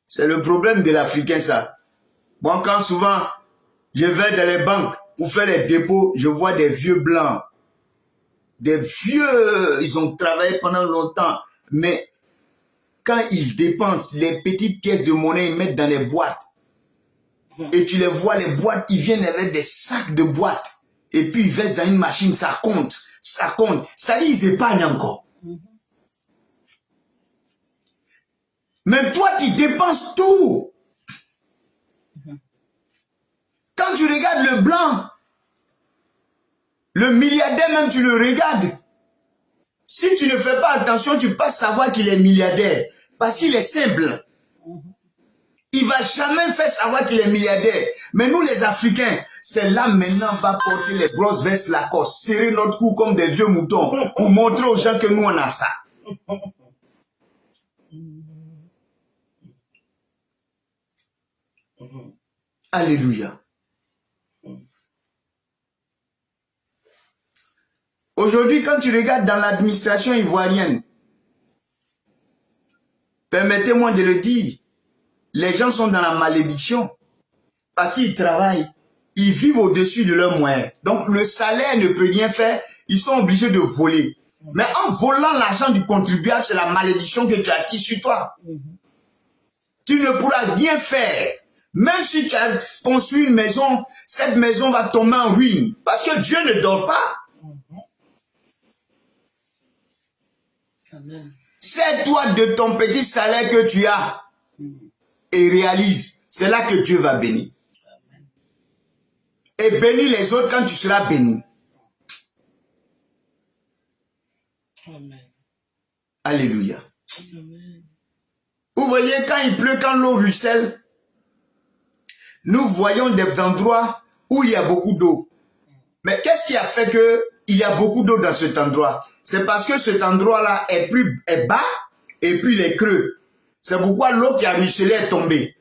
C'est le problème de l'Africain, ça. Bon, quand souvent, je vais dans les banques pour faire les dépôts, je vois des vieux blancs. Des vieux, ils ont travaillé pendant longtemps. Mais quand ils dépensent les petites pièces de monnaie, ils mettent dans les boîtes. Et tu les vois, les boîtes, ils viennent avec des sacs de boîtes. Et puis ils versent dans une machine, ça compte. Ça compte. C'est-à-dire ils épargnent encore. Mais toi, tu dépenses tout. Quand tu regardes le blanc, le milliardaire même, tu le regardes. Si tu ne fais pas attention, tu peux pas savoir qu'il est milliardaire. Parce qu'il est simple. Il va jamais faire savoir qu'il est milliardaire. Mais nous, les Africains, c'est là maintenant on va porter les grosses vestes Lacoste, serrer notre cou comme des vieux moutons pour montrer aux gens que nous, on a ça. Alléluia. Aujourd'hui, quand tu regardes dans l'administration ivoirienne, permettez-moi de le dire, les gens sont dans la malédiction parce qu'ils travaillent, ils vivent au-dessus de leurs moyens. Donc, le salaire ne peut rien faire, ils sont obligés de voler. Mais en volant l'argent du contribuable, c'est la malédiction que tu as acquis sur toi. Tu ne pourras rien faire. Même si tu as construit une maison, cette maison va tomber en ruine parce que Dieu ne dort pas. C'est toi de ton petit salaire que tu as et réalise. C'est là que Dieu va bénir. Et bénir les autres quand tu seras béni. Amen. Alléluia. Amen. Vous voyez, quand il pleut, quand l'eau ruisselle, nous voyons des endroits où il y a beaucoup d'eau. Mais qu'est-ce qui a fait qu'il y a beaucoup d'eau dans cet endroit? C'est parce que cet endroit-là est bas et puis il est creux. C'est pourquoi l'eau qui a ruisselé est tombée.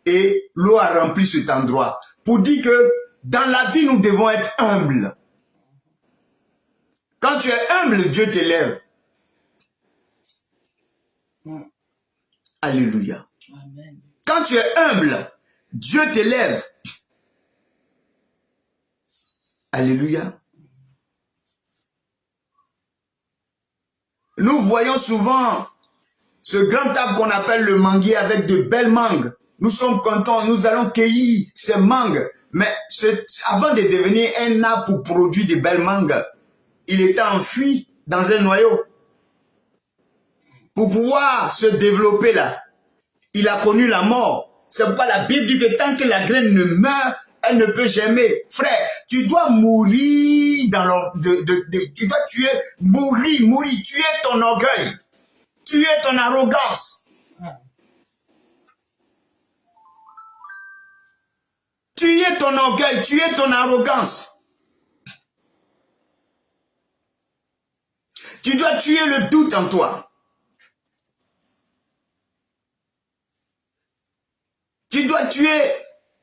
Et l'eau a rempli cet endroit. Pour dire que dans la vie, nous devons être humbles. Quand tu es humble, Dieu t'élève. Alléluia. Amen. Quand tu es humble, Dieu t'élève. Alléluia. Nous voyons souvent ce grand arbre qu'on appelle le manguier avec de belles mangues. Nous sommes contents, nous allons cueillir ces mangues. Mais avant de devenir un arbre pour produire de belles mangues, il était enfui dans un noyau. Pour pouvoir se développer là, il a connu la mort. C'est pourquoi la Bible dit que tant que la graine ne meurt, elle ne peut germer. Frère, tu dois mourir tu dois mourir, tuer ton orgueil, tuer ton arrogance. Tuer ton orgueil, tuer ton arrogance. Tu dois tuer le doute en toi. Tu dois tuer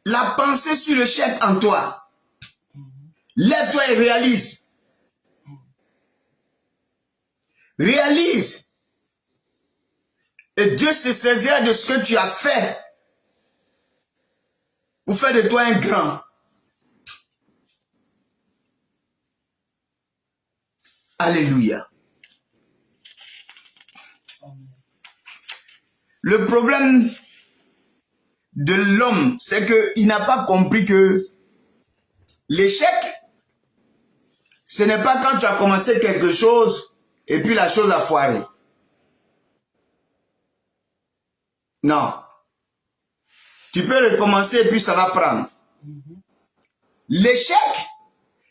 la pensée sur le chèque en toi. Lève-toi et réalise. Réalise. Et Dieu se saisira de ce que tu as fait pour faire de toi un grand. Alléluia. Le problème de l'homme, c'est qu'il n'a pas compris que l'échec, ce n'est pas quand tu as commencé quelque chose et puis la chose a foiré. Non. Tu peux recommencer et puis ça va prendre. L'échec,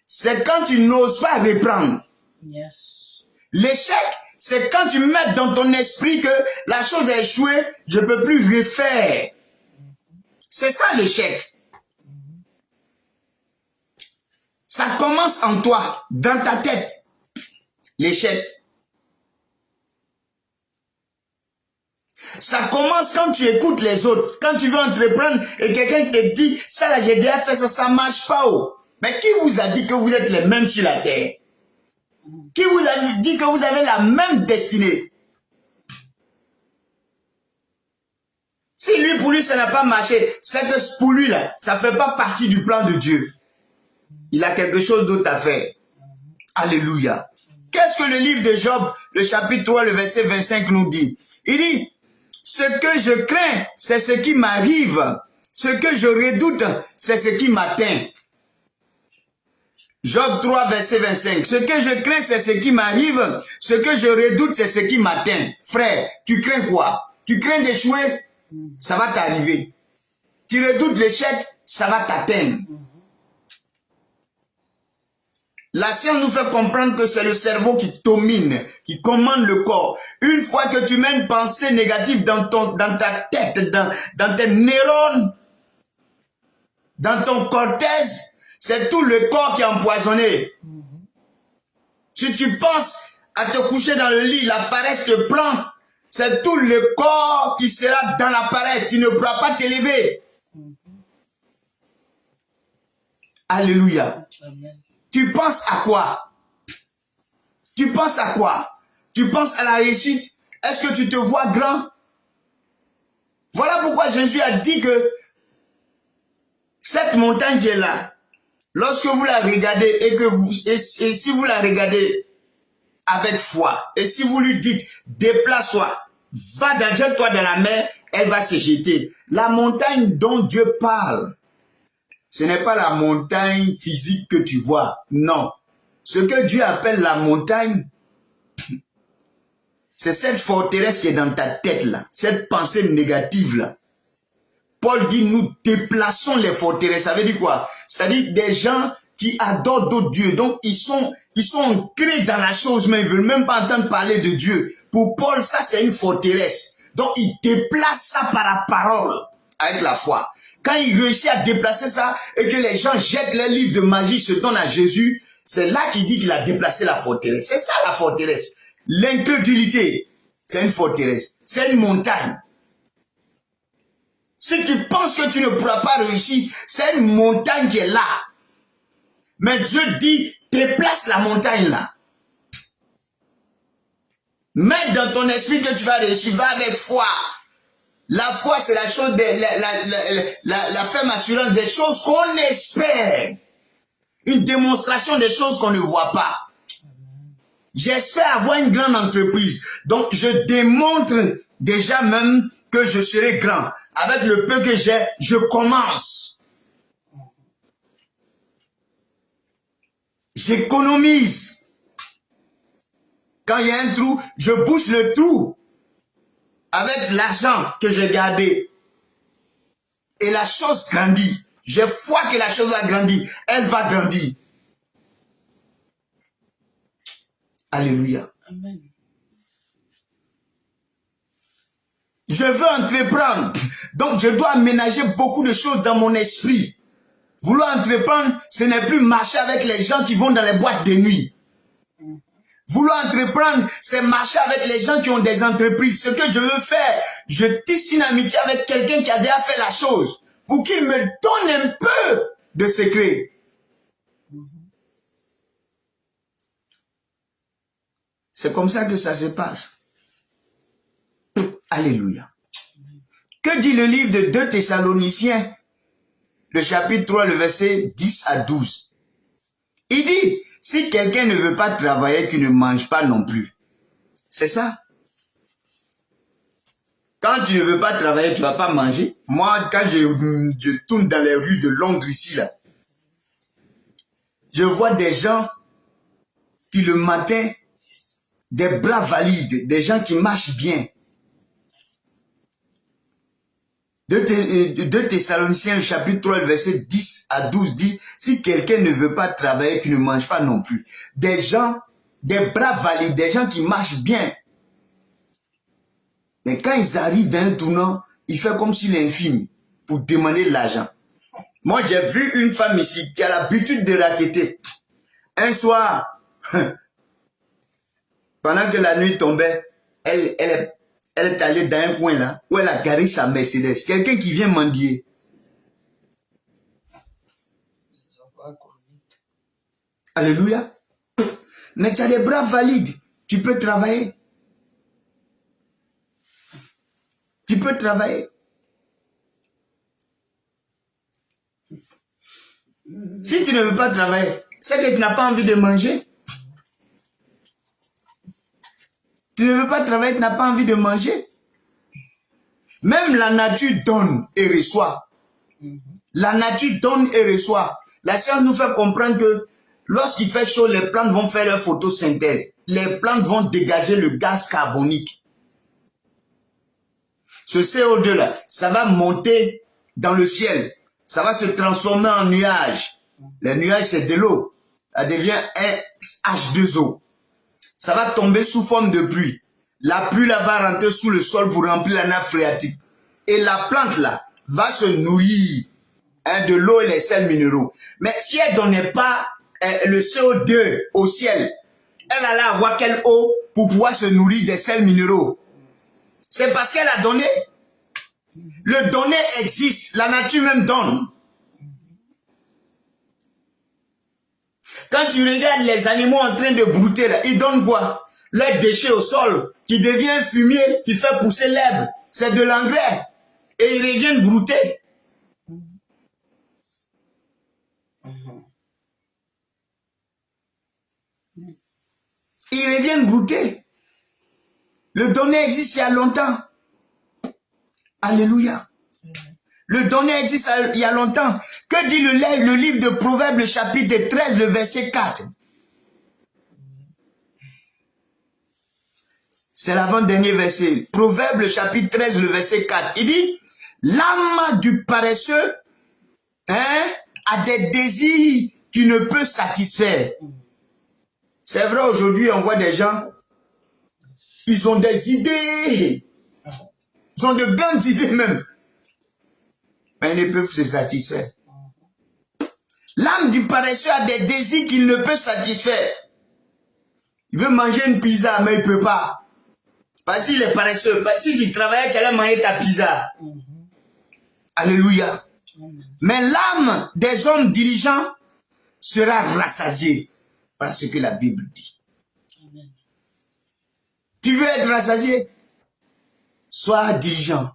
c'est quand tu n'oses pas reprendre. Yes. L'échec, c'est quand tu mets dans ton esprit que la chose a échoué, je ne peux plus refaire. C'est ça l'échec. Ça commence en toi, dans ta tête. L'échec. Ça commence quand tu écoutes les autres. Quand tu veux entreprendre et quelqu'un te dit, ça là j'ai déjà fait ça, ça ne marche pas. Oh. Mais qui vous a dit que vous êtes les mêmes sur la terre? Qui vous a dit que vous avez la même destinée? Si lui, pour lui, ça n'a pas marché, c'est que pour lui, là, ça ne fait pas partie du plan de Dieu. Il a quelque chose d'autre à faire. Alléluia. Qu'est-ce que le livre de Job, le chapitre 3, le verset 25 nous dit? Il dit, ce que je crains, c'est ce qui m'arrive. Ce que je redoute, c'est ce qui m'atteint. Job 3, verset 25. Ce que je crains, c'est ce qui m'arrive. Ce que je redoute, c'est ce qui m'atteint. Frère, tu crains quoi? Tu crains d'échouer? Ça va t'arriver. Tu redoutes l'échec? Ça va t'atteindre. La science nous fait comprendre que c'est le cerveau qui domine, qui commande le corps. Une fois que tu mets une pensée négative dans ta tête, dans tes neurones, dans ton cortex, c'est tout le corps qui est empoisonné. Si tu penses à te coucher dans le lit, la paresse te prend, c'est tout le corps qui sera dans la paresse. Tu ne pourras pas t'élever. Alléluia. Amen. Tu penses à quoi? Tu penses à quoi? Tu penses à la réussite? Est-ce que tu te vois grand? Voilà pourquoi Jésus a dit que cette montagne qui est là, lorsque vous la regardez et si vous la regardez avec foi, et si vous lui dites, déplace-toi, jette-toi dans la mer, elle va se jeter. La montagne dont Dieu parle, ce n'est pas la montagne physique que tu vois, non. Ce que Dieu appelle la montagne, c'est cette forteresse qui est dans ta tête là, cette pensée négative là. Paul dit, nous déplaçons les forteresses. Ça veut dire quoi? C'est-à-dire des gens qui adorent d'autres dieux. Donc, ils sont ancrés dans la chose, mais ils ne veulent même pas entendre parler de Dieu. Pour Paul, ça, c'est une forteresse. Donc, il déplace ça par la parole, avec la foi. Quand il réussit à déplacer ça et que les gens jettent leur livre de magie, se donnent à Jésus, c'est là qu'il dit qu'il a déplacé la forteresse. C'est ça la forteresse. L'incrédulité, c'est une forteresse. C'est une montagne. Si tu penses que tu ne pourras pas réussir, c'est une montagne qui est là. Mais Dieu dit, déplace la montagne là. Mets dans ton esprit que tu vas réussir, va avec foi. La foi, c'est la chose, la ferme assurance des choses qu'on espère. Une démonstration des choses qu'on ne voit pas. J'espère avoir une grande entreprise. Donc, je démontre déjà même que je serai grand. Avec le peu que j'ai, je commence. J'économise. Quand il y a un trou, je bouche le trou. Avec l'argent que j'ai gardé. Et la chose grandit. J'ai foi que la chose va grandir. Elle va grandir. Alléluia. Amen. Je veux entreprendre. Donc, je dois aménager beaucoup de choses dans mon esprit. Vouloir entreprendre, ce n'est plus marcher avec les gens qui vont dans les boîtes de nuit. Vouloir entreprendre, c'est marcher avec les gens qui ont des entreprises. Ce que je veux faire, je tisse une amitié avec quelqu'un qui a déjà fait la chose pour qu'il me donne un peu de secret. C'est comme ça que ça se passe. Alléluia. Que dit le livre de 2 Thessaloniciens, le chapitre 3, le verset 10 à 12? Il dit, si quelqu'un ne veut pas travailler, tu ne manges pas non plus. C'est ça. Quand tu ne veux pas travailler, tu ne vas pas manger. Moi, quand je tourne dans les rues de Londres ici, là, je vois des gens qui le matin, des bras valides, des gens qui marchent bien. 2 Thessaloniciens, le chapitre 3, le verset 10 à 12 dit, si quelqu'un ne veut pas travailler, tu ne manges pas non plus. Des gens, des bras valides, des gens qui marchent bien. Mais quand ils arrivent dans un tournant, il fait comme s'il est infime pour demander de l'argent. Moi, j'ai vu une femme ici qui a l'habitude de raqueter. Un soir, pendant que la nuit tombait, elle est allée dans un coin là, où elle a garé sa Mercedes. Quelqu'un qui vient mendier. Alléluia. Mais tu as des bras valides. Tu peux travailler. Tu peux travailler. Si tu ne veux pas travailler, c'est que tu n'as pas envie de manger. Tu ne veux pas travailler, tu n'as pas envie de manger. Même la nature donne et reçoit. La nature donne et reçoit. La science nous fait comprendre que lorsqu'il fait chaud, les plantes vont faire leur photosynthèse. Les plantes vont dégager le gaz carbonique. Ce CO2 là, ça va monter dans le ciel. Ça va se transformer en nuage. Les nuages, c'est de l'eau. Ça devient un H2O. Ça va tomber sous forme de pluie. La pluie là va rentrer sous le sol pour remplir la nappe phréatique. Et la plante là va se nourrir de l'eau et les sels minéraux. Mais si elle ne donnait pas le CO2 au ciel, elle allait avoir quelle eau pour pouvoir se nourrir des sels minéraux? C'est parce qu'elle a donné. Le donner existe. La nature même donne. Quand tu regardes les animaux en train de brouter, là, ils donnent quoi? Leurs déchets au sol, qui devient un fumier, qui fait pousser l'herbe. C'est de l'engrais. Et ils reviennent brouter. Ils reviennent brouter. Le donner existe il y a longtemps. Alléluia. Le donner existe il y a longtemps. Que dit le livre de Proverbes, le chapitre 13, le verset 4? C'est l'avant-dernier verset. Proverbe, le chapitre 13, le verset 4. Il dit, l'âme du paresseux a des désirs qu'il ne peut satisfaire. C'est vrai, aujourd'hui, on voit des gens, ils ont des idées. Ils ont de grandes idées même. Mais ils ne peuvent se satisfaire. L'âme du paresseux a des désirs qu'il ne peut satisfaire. Il veut manger une pizza, mais il ne peut pas. Parce qu'il est paresseux. Si tu travaillais, tu allais manger ta pizza. Alléluia. Mais l'âme des hommes diligents sera rassasiée par ce que la Bible dit. Tu veux être rassasié? Sois diligent.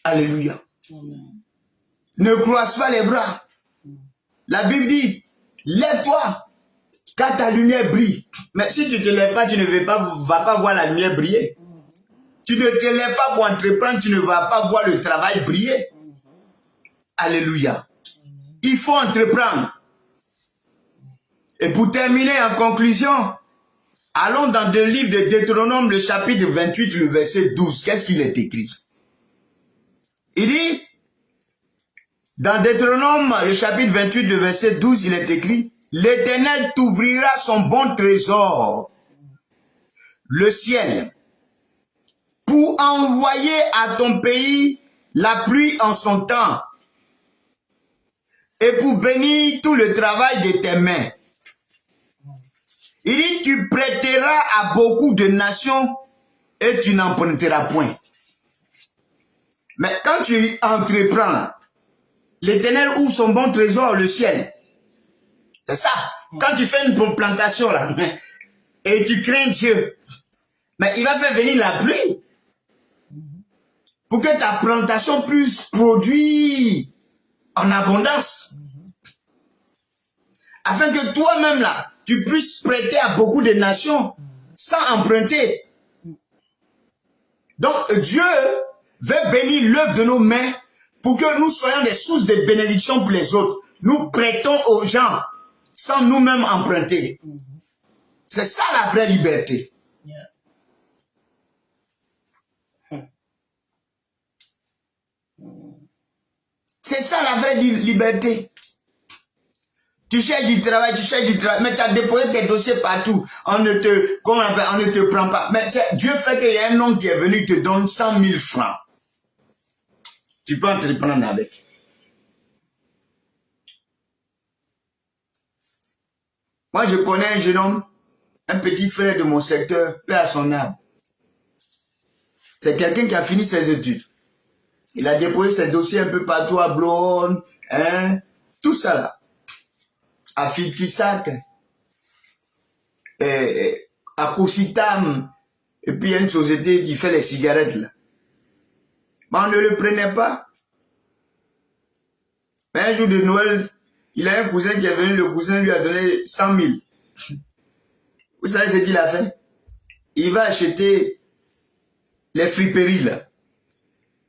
Alléluia. Ne croise pas les bras. La Bible dit, lève-toi, car ta lumière brille. Mais si tu ne te lèves pas, tu ne vas pas voir la lumière briller. Tu ne te lèves pas pour entreprendre, tu ne vas pas voir le travail briller. Alléluia. Il faut entreprendre. Et pour terminer en conclusion, allons dans le livre de Deutéronome, le chapitre 28, le verset 12. Qu'est-ce qu'il est écrit? Il dit, dans Deutéronome, le chapitre 28, le verset 12, il est écrit, l'Éternel t'ouvrira son bon trésor, le ciel, pour envoyer à ton pays la pluie en son temps et pour bénir tout le travail de tes mains. Il dit, tu prêteras à beaucoup de nations et tu n'emprunteras point. Mais quand tu entreprends, l'Éternel ouvre son bon trésor, le ciel. C'est ça. Quand tu fais une plantation là, et tu crains Dieu, mais il va faire venir la pluie pour que ta plantation puisse produire en abondance. Afin que toi-même là, tu puisses prêter à beaucoup de nations sans emprunter. Donc Dieu veut bénir l'œuvre de nos mains pour que nous soyons des sources de bénédiction pour les autres. Nous prêtons aux gens sans nous-mêmes emprunter. C'est ça la vraie liberté. C'est ça la vraie liberté. Tu cherches du travail, mais tu as déposé tes dossiers partout. On ne te prend pas. Mais Dieu fait qu'il y a un homme qui est venu te donne 100 000 francs. Tu peux entreprendre avec. Moi, je connais un jeune homme, un petit frère de mon secteur, paix à son âme. C'est quelqu'un qui a fini ses études. Il a déposé ses dossiers un peu partout à Blonde, tout ça là. À Fitissac, à Koussitam, et puis il y a une société qui fait les cigarettes là. Mais on ne le prenait pas. Mais un jour de Noël, il a un cousin qui est venu, le cousin lui a donné 100 000. Vous savez ce qu'il a fait? Il va acheter les friperies là.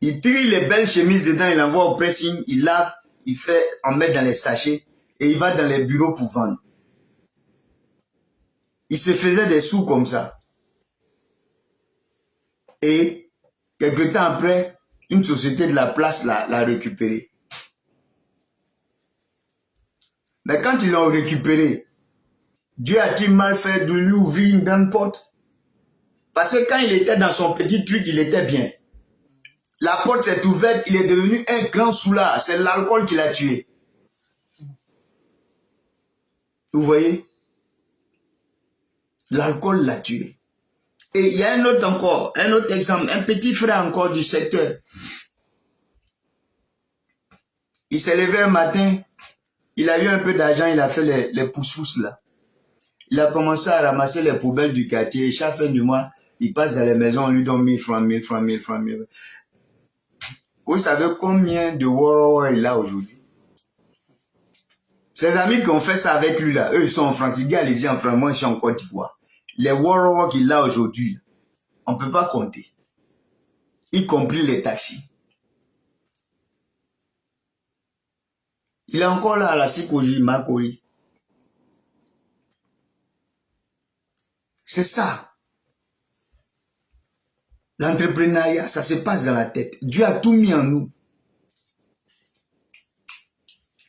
Il trie les belles chemises dedans, il envoie au pressing, il lave, il fait en mettre dans les sachets et il va dans les bureaux pour vendre. Il se faisait des sous comme ça. Et quelque temps après, une société de la place l'a récupéré. Mais quand ils l'ont récupéré, Dieu a-t-il mal fait de lui ouvrir une grande porte? Parce que quand il était dans son petit truc, il était bien. La porte s'est ouverte, il est devenu un grand soulard. C'est l'alcool qui l'a tué. Vous voyez? L'alcool l'a tué. Et il y a un autre encore, un autre exemple, un petit frère encore du secteur. Il s'est levé un matin, il a eu un peu d'argent, il a fait les pousse-pousse là. Il a commencé à ramasser les poubelles du quartier. Chaque fin du mois, il passe dans les maisons, on lui donne 1000 francs, 1000 francs, 1000 francs, 1000 francs. Vous savez combien de Warriors il a aujourd'hui? Ses amis qui ont fait ça avec lui là, eux ils sont en France. Il dit allez-y en France, moi je suis en Côte d'Ivoire. Les Warriors qu'il a aujourd'hui, on ne peut pas compter. Y compris les taxis. Il est encore là à la Sikoji, Makori. C'est ça. L'entrepreneuriat, ça se passe dans la tête. Dieu a tout mis en nous.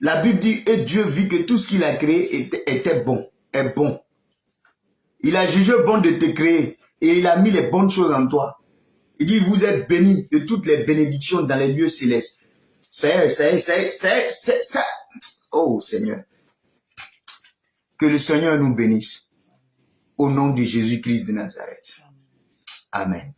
La Bible dit, et Dieu vit que tout ce qu'il a créé était bon, est bon. Il a jugé bon de te créer et il a mis les bonnes choses en toi. Il dit, vous êtes bénis de toutes les bénédictions dans les lieux célestes. Ça. Oh Seigneur. Que le Seigneur nous bénisse. Au nom de Jésus-Christ de Nazareth. Amen.